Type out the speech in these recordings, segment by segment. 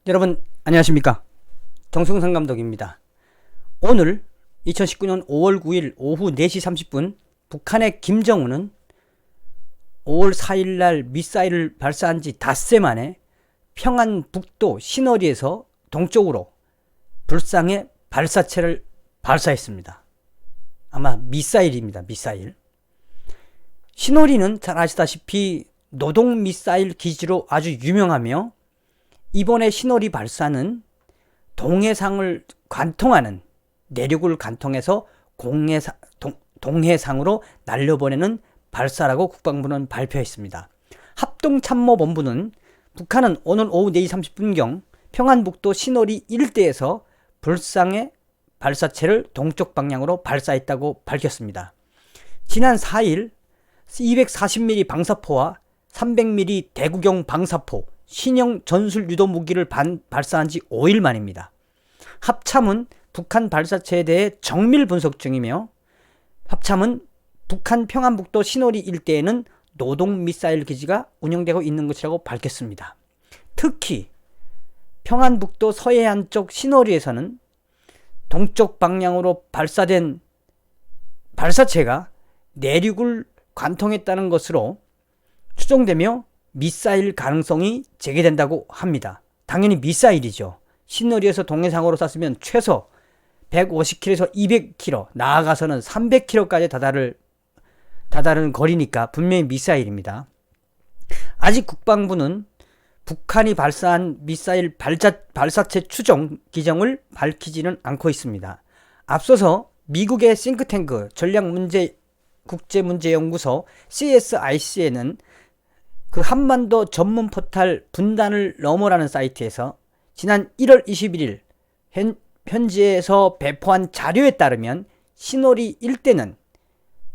여러분 안녕하십니까, 정승상 감독입니다. 오늘 2019년 5월 9일 오후 4시 30분 북한의 김정은은 5월 4일날 미사일을 발사한 지 닷새 만에 평안북도 신어리에서 동쪽으로 불상의 발사체를 발사했습니다. 아마 미사일입니다. 미사일. 신어리는 잘 아시다시피 노동 미사일 기지로 아주 유명하며, 이번에 신어리 발사는 동해상을 관통하는, 내륙을 관통해서 동해상으로 날려보내는 발사라고 국방부는 발표했습니다. 합동참모본부는 북한은 오늘 오후 4시 30분경 평안북도 신어리 일대에서 불상의 발사체를 동쪽 방향으로 발사했다고 밝혔습니다. 지난 4일 240mm 방사포와 300mm 대구경 방사포, 신형 전술 유도 무기를 발사한 지 5일 만입니다. 합참은 북한 발사체에 대해 정밀 분석 중이며, 합참은 북한 평안북도 신어리 일대에는 노동 미사일 기지가 운영되고 있는 것이라고 밝혔습니다. 특히 평안북도 서해안 쪽 신어리에서는 동쪽 방향으로 발사된 발사체가 내륙을 관통했다는 것으로 추정되며 미사일 가능성이 제기된다고 합니다. 당연히 미사일이죠. 신어리에서 동해상으로 쐈으면 최소 150km에서 200km, 나아가서는 300km까지 다다른 거리니까 분명히 미사일입니다. 아직 국방부는 북한이 발사한 미사일 발사체 추정 기정을 밝히지는 않고 있습니다. 앞서서 미국의 싱크탱크 전략국제문제연구소 CSIC에는 그 한반도 전문 포탈 분단을 넘어라는 사이트에서 지난 1월 21일 현지에서 배포한 자료에 따르면 신어리 일대는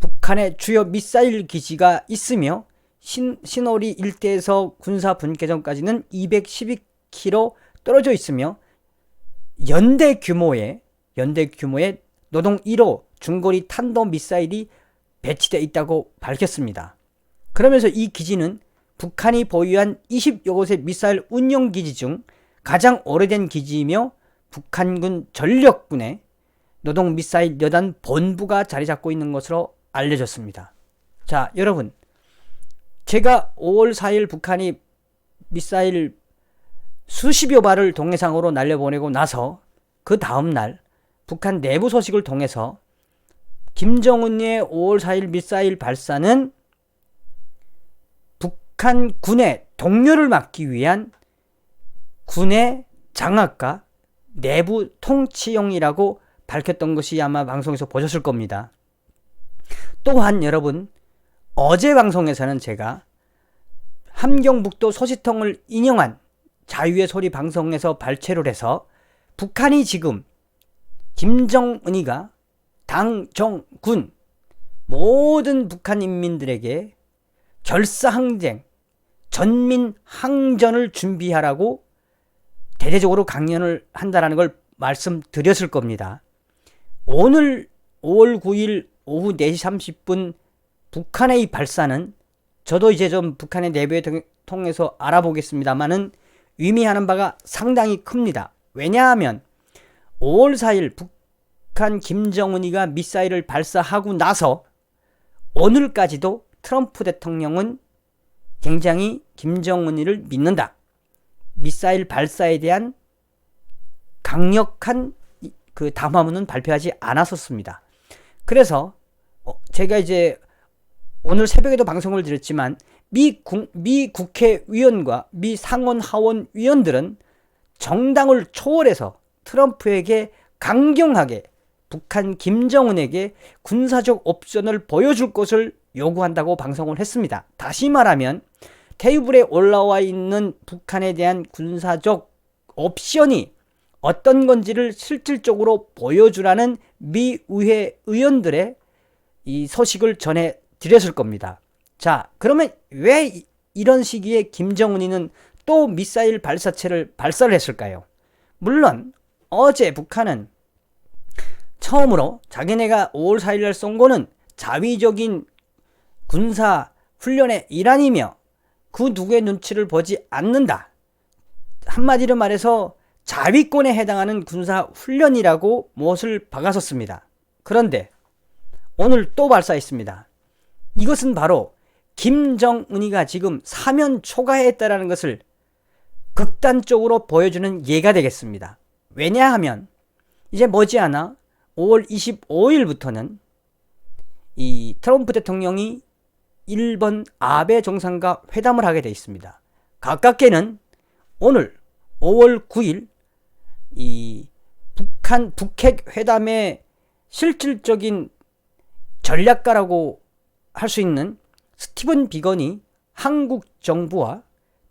북한의 주요 미사일 기지가 있으며, 신어리 일대에서 군사 분계점까지는 212km 떨어져 있으며 연대 규모의 노동 1호 중거리 탄도 미사일이 배치되어 있다고 밝혔습니다. 그러면서 이 기지는 북한이 보유한 20여 곳의 미사일 운용 기지 중 가장 오래된 기지이며, 북한군 전력군의 노동 미사일 여단 본부가 자리 잡고 있는 것으로 알려졌습니다. 자, 여러분, 제가 5월 4일 북한이 미사일 수십여 발을 동해상으로 날려보내고 나서 그 다음날 북한 내부 소식을 통해서 김정은의 5월 4일 미사일 발사는 북한 군의 동료를 막기 위한 군의 장악과 내부 통치용이라고 밝혔던 것이 아마 방송에서 보셨을 겁니다. 또한 여러분, 어제 방송에서는 제가 함경북도 소식통을 인용한 자유의 소리 방송에서 발췌를 해서 북한이 지금 김정은이가 당, 정, 군 모든 북한 인민들에게 결사항쟁, 전민항전을 준비하라고 대대적으로 강연을 한다는 걸 말씀드렸을 겁니다. 오늘 5월 9일 오후 4시 30분 북한의 이 발사는 저도 이제 좀 북한의 내부에 통해서 알아보겠습니다만은 의미하는 바가 상당히 큽니다. 왜냐하면 5월 4일 북한 김정은이가 미사일을 발사하고 나서 오늘까지도 트럼프 대통령은 굉장히 김정은이를 믿는다, 미사일 발사에 대한 강력한 그 담화문은 발표하지 않았었습니다. 그래서 제가 이제 오늘 새벽에도 방송을 드렸지만 미 국회의원과 미 상원 하원 위원들은 정당을 초월해서 트럼프에게 강경하게 북한 김정은에게 군사적 옵션을 보여줄 것을 요구한다고 방송을 했습니다. 다시 말하면 테이블에 올라와 있는 북한에 대한 군사적 옵션이 어떤 건지를 실질적으로 보여주라는 미 의회 의원들의 이 소식을 전해 드렸을 겁니다. 자, 그러면 왜 이런 시기에 김정은이는 또 미사일 발사체를 발사를 했을까요? 물론 어제 북한은 처음으로 자기네가 5월 4일날 쏜 거는 자위적인 군사 훈련의 일환이며 그 누구의 눈치를 보지 않는다. 한마디로 말해서 자위권에 해당하는 군사 훈련이라고 못을 박았었습니다. 그런데 오늘 또 발사했습니다. 이것은 바로 김정은이가 지금 사면 초과했다라는 것을 극단적으로 보여주는 예가 되겠습니다. 왜냐하면 이제 머지않아 5월 25일부터는 이 트럼프 대통령이 일본 아베 정상과 회담을 하게 되어 있습니다. 가깝게는 오늘 5월 9일 이 북핵 회담의 실질적인 전략가라고 할 수 있는 스티븐 비건이 한국 정부와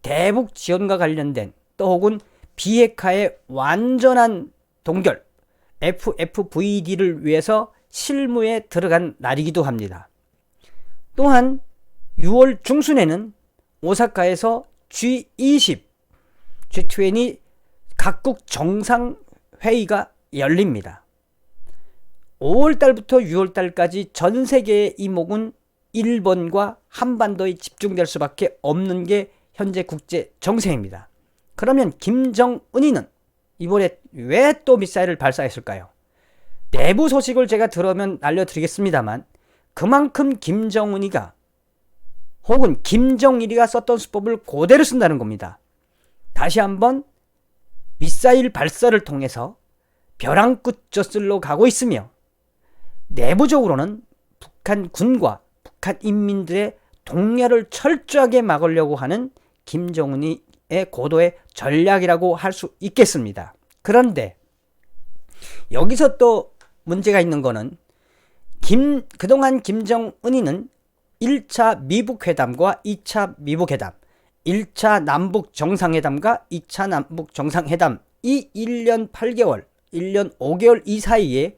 대북 지원과 관련된 또 혹은 비핵화의 완전한 동결 FFVD를 위해서 실무에 들어간 날이기도 합니다. 또한 6월 중순에는 오사카에서 G20, G20 각국 정상회의가 열립니다. 5월달부터 6월달까지 전 세계의 이목은 일본과 한반도에 집중될 수밖에 없는 게 현재 국제 정세입니다. 그러면 김정은이는 이번에 왜 또 미사일을 발사했을까요? 내부 소식을 제가 들으면 알려드리겠습니다만 그만큼 김정은이가 혹은 김정일이가 썼던 수법을 그대로 쓴다는 겁니다. 다시 한번 미사일 발사를 통해서 벼랑 끝 저슬로 가고 있으며 내부적으로는 북한 군과 북한 인민들의 동렬을 철저하게 막으려고 하는 김정은의 고도의 전략이라고 할 수 있겠습니다. 그런데 여기서 또 문제가 있는 거는 그동안 김정은이는 1차 미북회담과 2차 미북회담, 1차 남북 정상회담과 2차 남북 정상회담 이 1년 8개월, 1년 5개월 이 사이에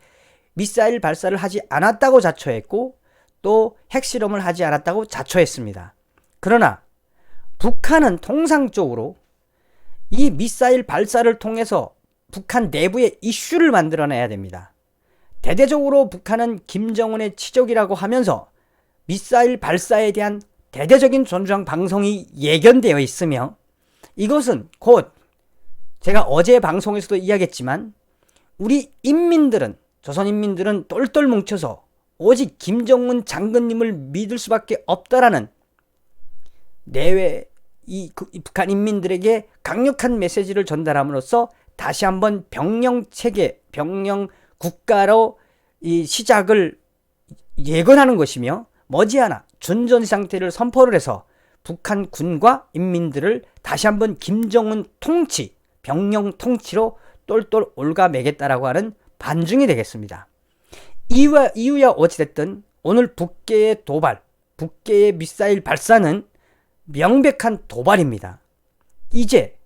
미사일 발사를 하지 않았다고 자초했고 또 핵실험을 하지 않았다고 자초했습니다. 그러나 북한은 통상적으로 이 미사일 발사를 통해서 북한 내부의 이슈를 만들어내야 됩니다. 대대적으로 북한은 김정은의 치적이라고 하면서 미사일 발사에 대한 대대적인 전주장 방송이 예견되어 있으며 이것은 곧 제가 어제 방송에서도 이야기했지만 우리 인민들은 조선인민들은 똘똘 뭉쳐서 오직 김정은 장군님을 믿을 수밖에 없다라는 내외 이 북한 인민들에게 강력한 메시지를 전달함으로써 다시 한번 병영 체계, 병영 국가로 이 시작을 예견하는 것이며 머지않아 준전시 상태를 선포를 해서 북한 군과 인민들을 다시 한번 김정은 통치, 병영 통치로 똘똘 올가매겠다라고 하는 반증이 되겠습니다. 이유야 어찌됐든 오늘 북계의 도발, 북계의 미사일 발사는 명백한 도발입니다. 이제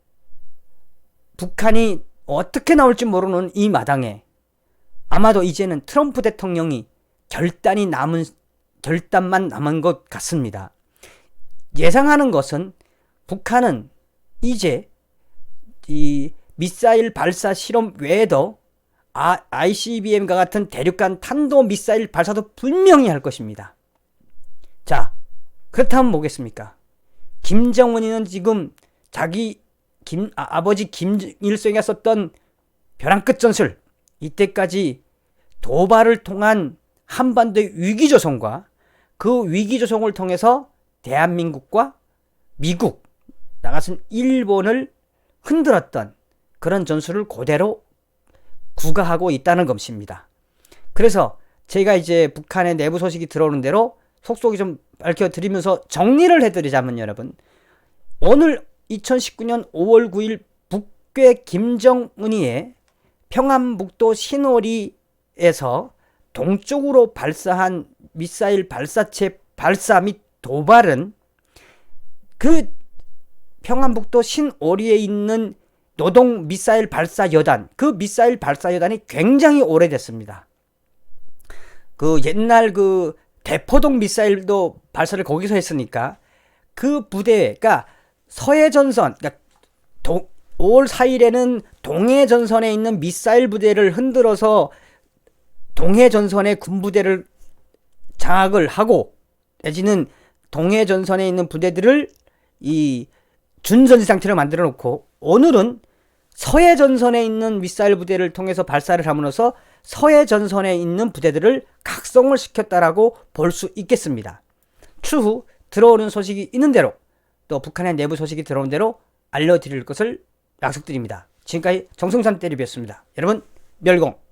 북한이 어떻게 나올지 모르는 이 마당에 아마도 이제는 트럼프 대통령이 결단만 남은 것 같습니다. 예상하는 것은 북한은 이제 이 미사일 발사 실험 외에도 ICBM과 같은 대륙간 탄도 미사일 발사도 분명히 할 것입니다. 자, 그렇다면 뭐겠습니까? 김정은이는 지금 자기 아버지 김일성이가 썼던 벼랑 끝 전술, 이때까지 도발을 통한 한반도의 위기 조성과 그 위기 조성을 통해서 대한민국과 미국, 나같은 일본을 흔들었던 그런 전술을 그대로 구가하고 있다는 것입니다. 그래서 제가 이제 북한의 내부 소식이 들어오는 대로 속속이 좀 밝혀드리면서 정리를 해드리자면 여러분, 오늘 2019년 5월 9일 북괴 김정은이의 평안북도 신오리에서 동쪽으로 발사한 미사일 발사체 발사 및 도발은 그 평안북도 신오리에 있는 노동 미사일 발사 여단, 그 미사일 발사 여단이 굉장히 오래됐습니다. 그 옛날 그 대포동 미사일도 발사를 거기서 했으니까 그 부대가 서해전선, 그러니까 5월 4일에는 동해전선에 있는 미사일 부대를 흔들어서 동해전선의 군부대를 장악을 하고, 내지는 동해전선에 있는 부대들을 이 준전시 상태로 만들어 놓고 오늘은 서해 전선에 있는 미사일 부대를 통해서 발사를 함으로써 서해 전선에 있는 부대들을 각성을 시켰다라고 볼 수 있겠습니다. 추후 들어오는 소식이 있는 대로 또 북한의 내부 소식이 들어온 대로 알려드릴 것을 약속드립니다. 지금까지 정성산 대리비였습니다. 여러분 멸공.